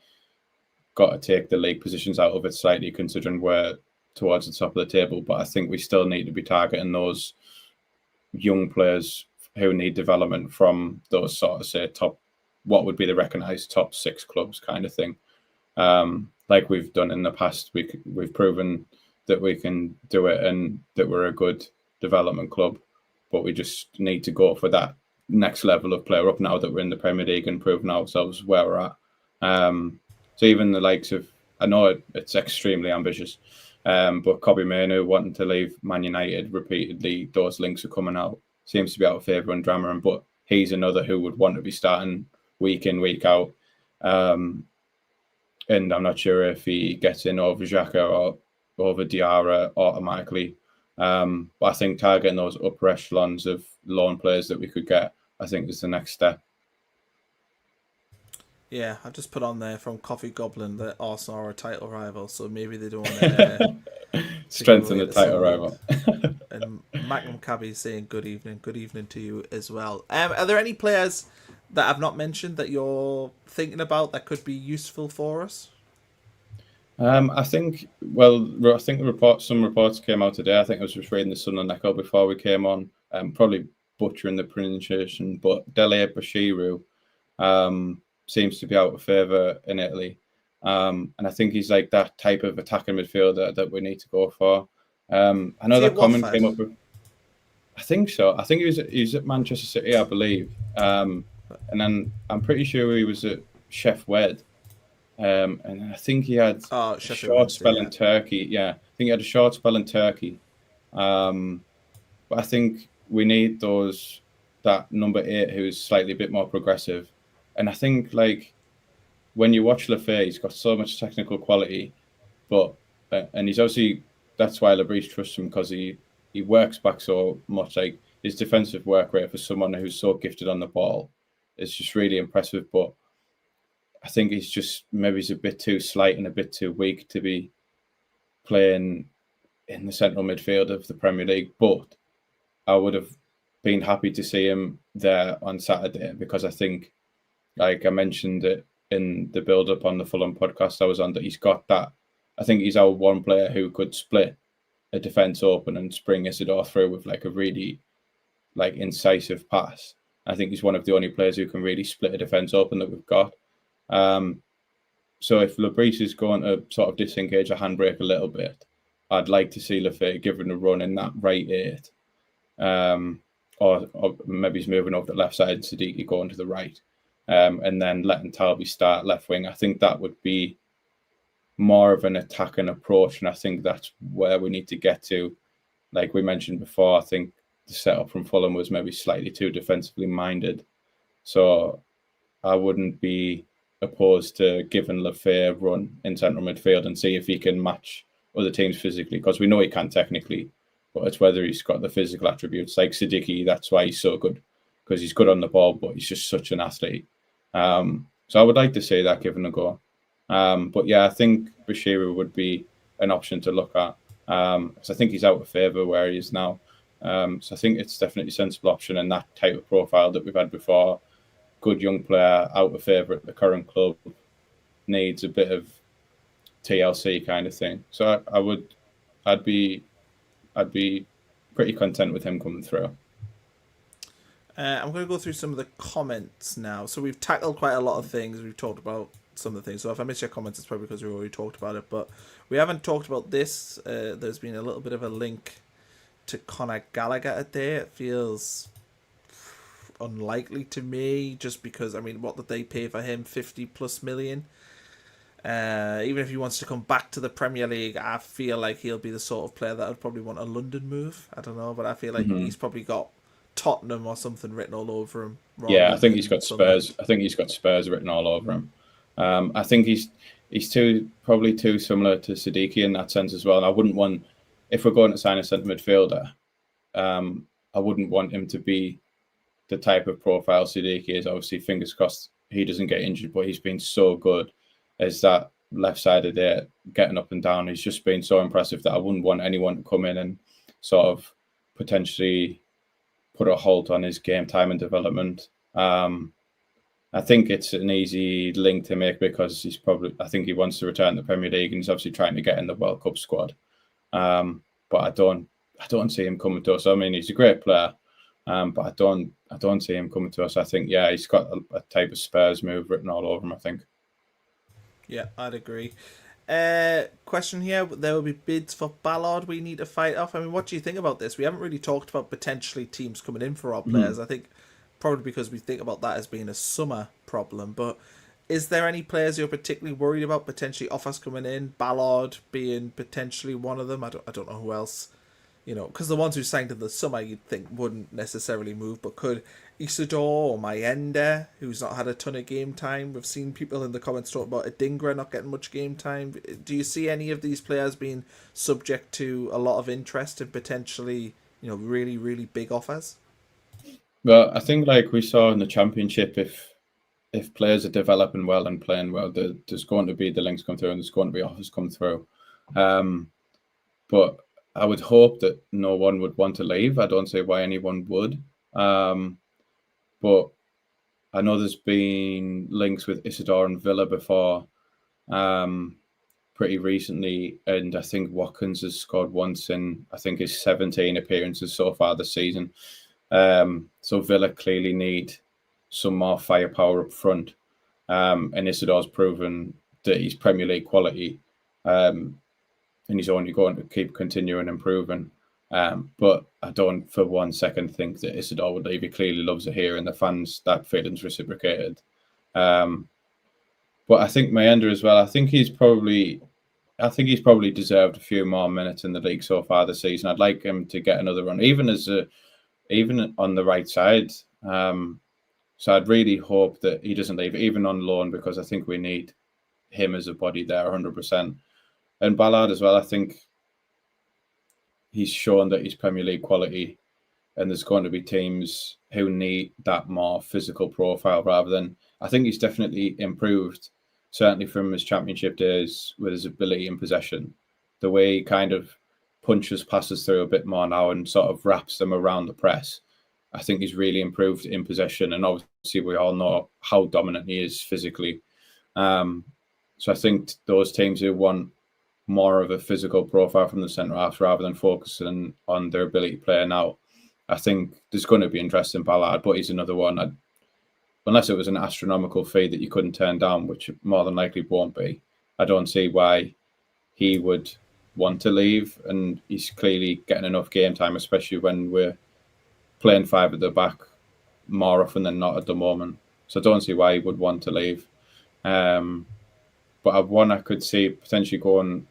got to take the league positions out of it slightly, considering we're towards the top of the table. But I think we still need to be targeting those young players who need development from those sort of, say, top, what would be the recognised top 6 clubs kind of thing. Like we've done in the past, we've proven that we can do it and that we're a good development club, but we just need to go for that next level of player up now that we're in the Premier League and proving ourselves where we're at. So even the likes of, I know it's extremely ambitious, but Kobe Mainoo wanting to leave Man United repeatedly, those links are coming out. Seems to be out of favour on Dramarin, but he's another who would want to be starting week in, week out. And I'm not sure if he gets in over Xhaka or over Diarra automatically. But I think targeting those upper echelons of loan players that we could get, I think is the next step. Yeah, I just put on there from Coffee Goblin that Arsenal are a title rival, so maybe they don't want to strengthen the title rival. And Magnum Cabby saying good evening to you as well. Are there any players that I've not mentioned that you're thinking about that could be useful for us? I think some reports came out today. I think I was just reading the Sunderland Echo before we came on. Probably butchering the pronunciation, but Dele Bashiru seems to be out of favour in Italy. And I think he's like that type of attacking midfielder that we need to go for. I know that comment came up with, I think so. I think he was at Manchester City, I believe. And then I'm pretty sure he was at Chef Wed. And I think he had a short spell in Turkey. Yeah, I think he had a short spell in Turkey. But I think we need that number 8 who's slightly a bit more progressive. And I think like when you watch Lafay, he's got so much technical quality, but and he's obviously, that's why Labrie trusts him, because he works back so much. Like his defensive work rate for someone who's so gifted on the ball is just really impressive. But I think he's a bit too slight and a bit too weak to be playing in the central midfield of the Premier League. But I would have been happy to see him there on Saturday, because I think, like I mentioned it in the build-up on the Fulham podcast I was on, that he's got that. I think he's our one player who could split a defence open and spring Isidore through with like a really like incisive pass. I think he's one of the only players who can really split a defence open that we've got. So if Labrie is going to sort of disengage a handbrake a little bit, I'd like to see Lafay given a run in that right 8. Or maybe he's moving over the left side, Siddiqui going to the right. And then letting Talby start left wing. I think that would be more of an attacking approach, and I think that's where we need to get to. Like we mentioned before, I think the setup from Fulham was maybe slightly too defensively minded. So I wouldn't be opposed to giving Lafay a run in central midfield and see if he can match other teams physically, because we know he can technically, but it's whether he's got the physical attributes. Like Siddiqui, that's why he's so good, because he's good on the ball, but he's just such an athlete. So I would like to see that given a go. But yeah, I think Bashiru would be an option to look at. So I think he's out of favour where he is now. So I think it's definitely a sensible option, and that type of profile that we've had before, good young player, out of favour at the current club, needs a bit of TLC kind of thing. So I'd be pretty content with him coming through. I'm going to go through some of the comments now. So we've tackled quite a lot of things. We've talked about some of the things. So if I miss your comments, it's probably because we already talked about it. But we haven't talked about this. There's been a little bit of a link to Conor Gallagher today. It feels unlikely to me, just because, I mean, what did they pay for him? 50 plus million. Even if he wants to come back to the Premier League, I feel like he'll be the sort of player that would probably want a London move. I don't know, but I feel like he's probably got Tottenham or something written all over him. Yeah, I think he's got Spurs. I think he's got Spurs written all over him. I think he's probably too similar to Siddiqui in that sense as well. And I wouldn't want, if we're going to sign a centre midfielder, I wouldn't want him to be the type of profile Siddiqui is. Obviously, fingers crossed he doesn't get injured, but he's been so good as that left side of there, getting up and down. He's just been so impressive that I wouldn't want anyone to come in and sort of potentially put a halt on his game time and development. I think it's an easy link to make because I think he wants to return to the Premier League and he's obviously trying to get in the World Cup squad. But I don't see him coming to us. I mean, he's a great player, but I don't see him coming to us. I think, yeah, he's got a type of Spurs move written all over him, I think. Yeah, I'd agree. Question here: there will be bids for Ballard. We need to fight off. I mean, what do you think about this? We haven't really talked about potentially teams coming in for our players. I think probably because we think about that as being a summer problem. But is there any players you're particularly worried about potentially offers coming in? Ballard being potentially one of them. I don't know who else. You know, because the ones who signed in the summer you'd think wouldn't necessarily move, but could Isidore or Mayenda, who's not had a ton of game time. We've seen people in the comments talk about Adingra not getting much game time. Do you see any of these players being subject to a lot of interest and potentially, you know, really, really big offers? Well, I think like we saw in the Championship, if players are developing well and playing well, there's going to be the links come through and there's going to be offers come through. But I would hope that no one would want to leave. I don't see why anyone would. But I know there's been links with Isidore and Villa before, pretty recently, and I think Watkins has scored once in, I think, his 17 appearances so far this season. So Villa clearly need some more firepower up front, and Isidore's proven that he's Premier League quality, and he's only going to keep continuing improving. But I don't for one second think that Isidore would leave. He clearly loves it here, and the fans, that feeling's reciprocated. But I think Mayenda as well. I think he's probably deserved a few more minutes in the league so far this season. I'd like him to get another run, even on the right side. So I'd really hope that he doesn't leave, even on loan, because I think we need him as a body there 100%. And Ballard as well, I think he's shown that he's Premier League quality, and there's going to be teams who need that more physical profile rather than... I think he's definitely improved, certainly from his Championship days with his ability in possession. The way he kind of passes through a bit more now and sort of wraps them around the press. I think he's really improved in possession, and obviously we all know how dominant he is physically. So I think those teams who want more of a physical profile from the centre halves rather than focusing on their ability to play now, I think there's going to be interest in Ballard, but he's another one. Unless it was an astronomical fee that you couldn't turn down, which more than likely won't be, I don't see why he would want to leave. And he's clearly getting enough game time, especially when we're playing five at the back more often than not at the moment. So I don't see why he would want to leave. But one I could see potentially going,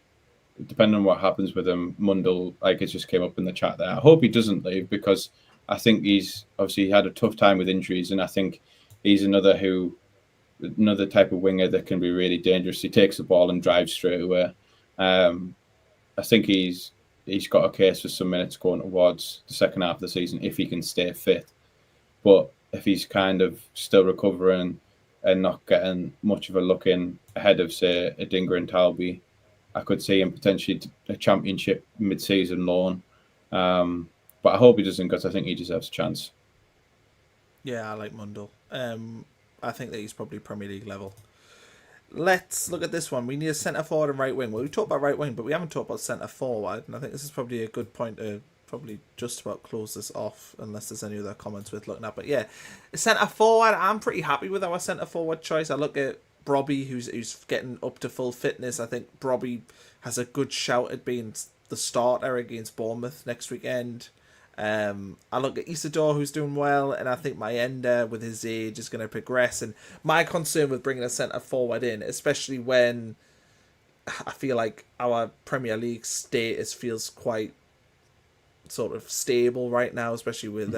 depending on what happens with him, Mundell, like it just came up in the chat there. I hope he doesn't leave, because I think he's obviously had a tough time with injuries, and I think he's another type of winger that can be really dangerous. He takes the ball and drives straight away. I think he's got a case for some minutes going towards the second half of the season if he can stay fit. But if he's kind of still recovering and not getting much of a look in ahead of, say, Adingra and Talby, I could see him potentially a Championship mid-season loan. But I hope he doesn't, because I think he deserves a chance. Yeah, I like Mundell. I think that he's probably Premier League level. Let's look at this one. We need a centre forward and right wing. Well, we talked about right wing, but we haven't talked about centre forward, and I think this is probably a good point to probably just about close this off, unless there's any other comments worth looking at. But yeah, centre forward, I'm pretty happy with our centre forward choice. I look at Brobby, who's getting up to full fitness. I think Brobby has a good shout at being the starter against Bournemouth next weekend. I look at Isidore, who's doing well, and I think Mayenda, with his age, is going to progress. And my concern with bringing a centre forward in, especially when I feel like our Premier League status feels quite sort of stable right now, especially with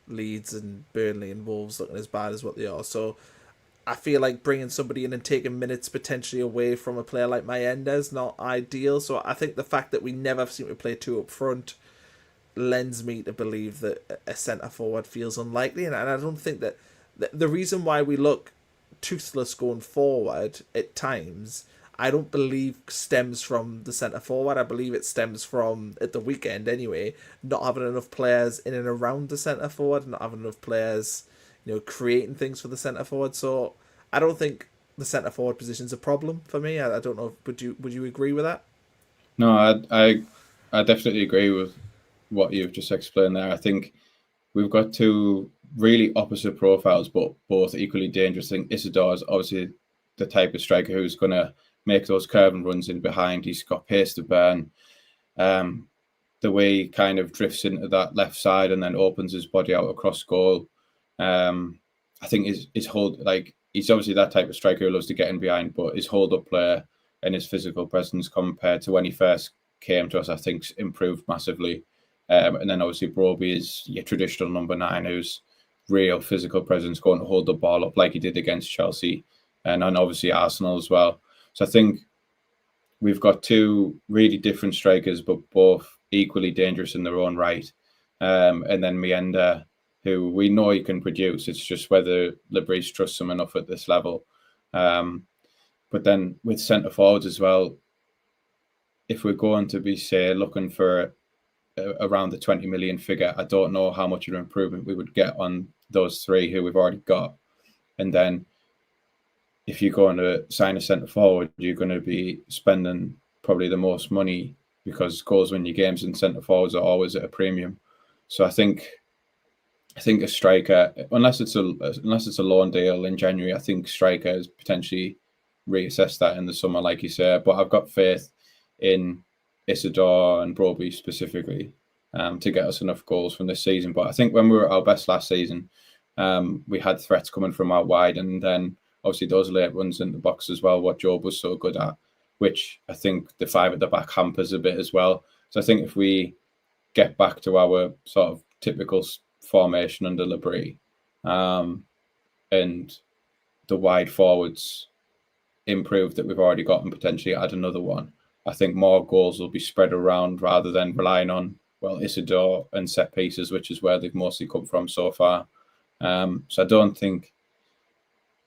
Leeds and Burnley and Wolves looking as bad as what they are. So I feel like bringing somebody in and taking minutes potentially away from a player like Mayenda is not ideal. So I think the fact that we never seem to play two up front lends me to believe that a centre forward feels unlikely, and I don't think that the reason why we look toothless going forward at times, I don't believe stems from the centre forward. I believe it stems from, at the weekend anyway, not having enough players in and around the centre forward, not having enough players, creating things for the centre forward. So I don't think the centre forward position's a problem for me. I don't know. Would you agree with that? No, I definitely agree with what you've just explained there. I think we've got two really opposite profiles, but both equally dangerous. I think Isidore is obviously the type of striker who's going to make those curving runs in behind. He's got pace to burn. The way he kind of drifts into that left side and then opens his body out across goal. I think his hold, like, he's obviously that type of striker who loves to get in behind, but his hold-up player and his physical presence compared to when he first came to us, I think, improved massively. And then obviously Broby is your traditional number 9, who's real physical presence, going to hold the ball up like he did against Chelsea, and obviously Arsenal as well. So I think we've got two really different strikers, but both equally dangerous in their own right. And then Mayenda, who we know he can produce. It's just whether Libre's trusts him enough at this level. But then with centre forwards as well, if we're going to be, say, looking for around the 20 million figure, I don't know how much of an improvement we would get on those three who we've already got. And then if you're going to sign a centre forward, you're going to be spending probably the most money, because goals win your games and centre forwards are always at a premium. So I think a striker, unless it's a loan deal in January, I think striker is potentially reassess that in the summer, like you said. But I've got faith in Isidore and Broby specifically to get us enough goals from this season. But I think when we were at our best last season, we had threats coming from out wide, and then obviously those late runs in the box as well, what Job was so good at, which I think the 5 at the back hampers a bit as well. So I think if we get back to our sort of typical formation under Libre, and the wide forwards improve that we've already got and potentially add another one, I think more goals will be spread around rather than relying on, well, Isidore and set pieces, which is where they've mostly come from so far. So I don't think,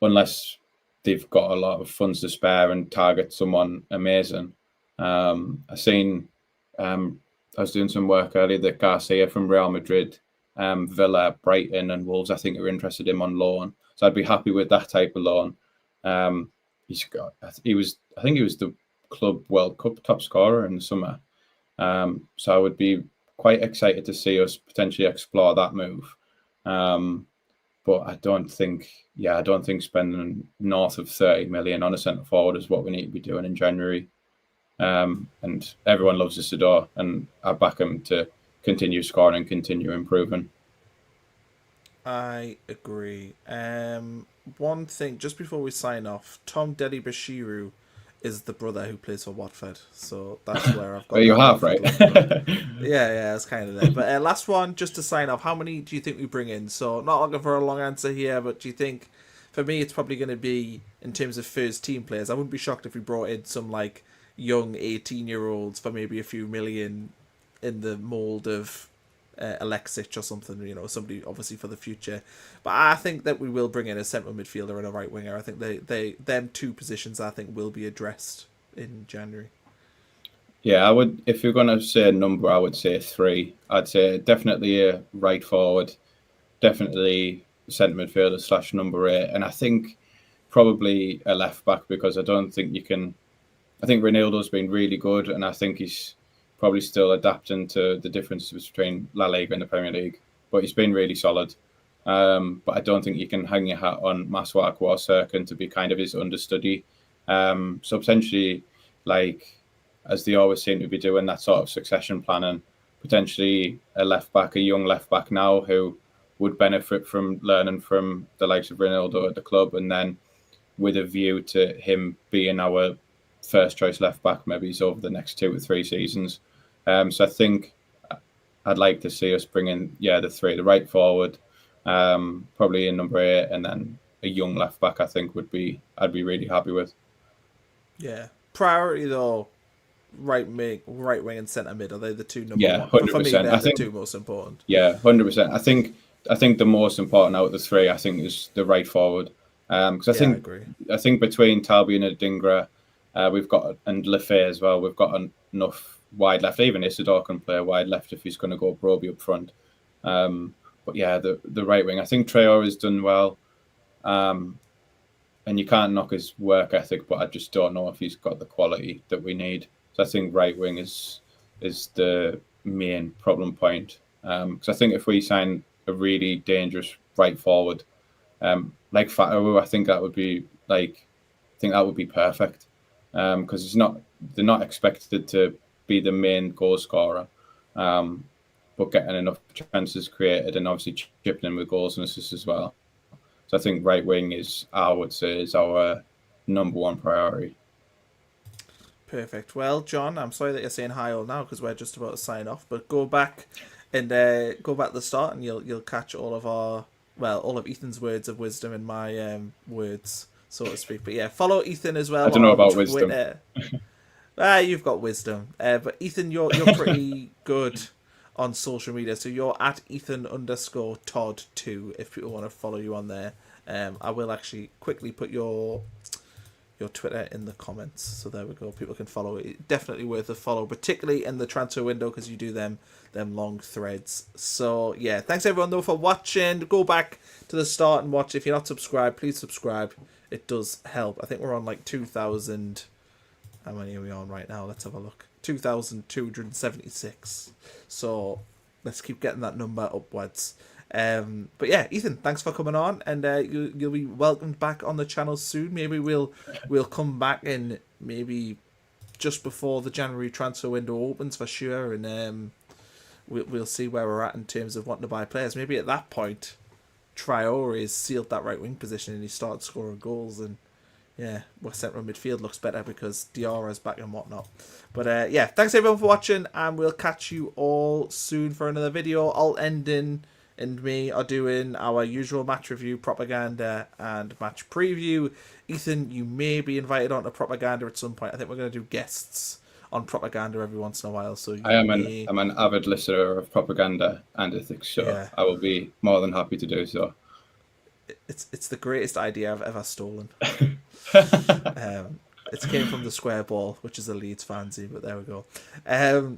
unless they've got a lot of funds to spare and target someone amazing. I was doing some work earlier that Garcia from Real Madrid, Villa, Brighton and Wolves, I think, are interested in him on loan. So I'd be happy with that type of loan. I think he was the Club World Cup top scorer in the summer. So I would be quite excited to see us potentially explore that move. But I don't think spending north of 30 million on a centre forward is what we need to be doing in January. And everyone loves Isidore, and I back him to continue scoring and continue improving. I agree. One thing, just before we sign off, Tom Deli Bashiru is the brother who plays for Watford, so that's where I've got. Well, you have, right? Yeah, it's kind of there. But last one, just to sign off, how many do you think we bring in? So, not looking for a long answer here, but do you think, for me, it's probably going to be, in terms of first team players, I wouldn't be shocked if we brought in some like young 18-year-olds for maybe a few million, in the mould of Alexic or something, somebody obviously for the future. But I think that we will bring in a central midfielder and a right winger. I think them two positions, I think, will be addressed in January? Yeah, I would. If you're going to say a number, I would say 3. I'd say definitely a right forward, definitely centre midfielder / number 8, and I think probably a left back, because I don't think you can. I think Ronaldo's been really good, and I think he's probably still adapting to the differences between La Liga and the Premier League. But he's been really solid. But I don't think you can hang your hat on Masuaku or Sirkin to be kind of his understudy. So potentially, like, as they always seem to be doing, that sort of succession planning, potentially a left back, a young left back now who would benefit from learning from the likes of Ronaldo at the club, and then with a view to him being our first choice left back maybe over the next 2 or 3 seasons. So I think I'd like to see us bring in the 3, the right forward, probably in number 8, and then a young left back. I think I'd be really happy with. Yeah, priority though. Right wing, and centre mid, are they the two number one? 100%. For me, they're the two most important. Yeah, 100%. I think the most important out of the 3, I think, is the right forward. Because I think between Talbi and Adingra, we've got, and Lefay as well, we've got enough wide left. Even Isidore can play wide left if he's going to go Broby up front. But yeah, the right wing, I think Traore has done well. And you can't knock his work ethic, but I just don't know if he's got the quality that we need. So I think right wing is the main problem point. Because I think if we sign a really dangerous right forward, like Fatawu, I think that would be perfect. Because they're not expected to be the main goal scorer, but getting enough chances created and obviously chipping in with goals and assists as well. So I think right wing is our number 1 priority. Perfect. Well, John, I'm sorry that you're saying hi all now because we're just about to sign off. But go back to the start, and you'll catch all of Ethan's words of wisdom and my words, so to speak. But yeah, follow Ethan as well. I don't know about Twitter. wisdom. You've got wisdom. But Ethan, you're pretty good on social media, so you're at Ethan_Todd2 if people want to follow you on there. I will actually quickly put your Twitter in the comments, so there we go. People can follow it. Definitely worth a follow, particularly in the transfer window, because you do them long threads. So yeah, thanks everyone though for watching. Go back to the start and watch. If you're not subscribed, please subscribe. It does help. I think we're on like 2,000. How many are we on right now? Let's have a look. 2,276. So let's keep getting that number upwards. But yeah, Ethan, thanks for coming on, and you'll be welcomed back on the channel soon. Maybe we'll come back in maybe just before the January transfer window opens for sure, and we'll see where we're at in terms of wanting to buy players. Maybe at that point, Traore has sealed that right wing position and he started scoring goals, and yeah, well, central midfield looks better because Diarra's back and whatnot. But yeah, thanks everyone for watching, and we'll catch you all soon for another video. Alt Ending and me are doing our usual match review, propaganda, and match preview. Ethan, you may be invited onto propaganda at some point. I think we're going to do guests on propaganda every once in a while. So I'm an avid listener of propaganda and ethics, so yeah. I will be more than happy to do so. It's the greatest idea I've ever stolen. It came from the Square Ball, which is a Leeds fanzine, but there we go.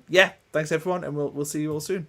Yeah, thanks everyone, and we'll see you all soon.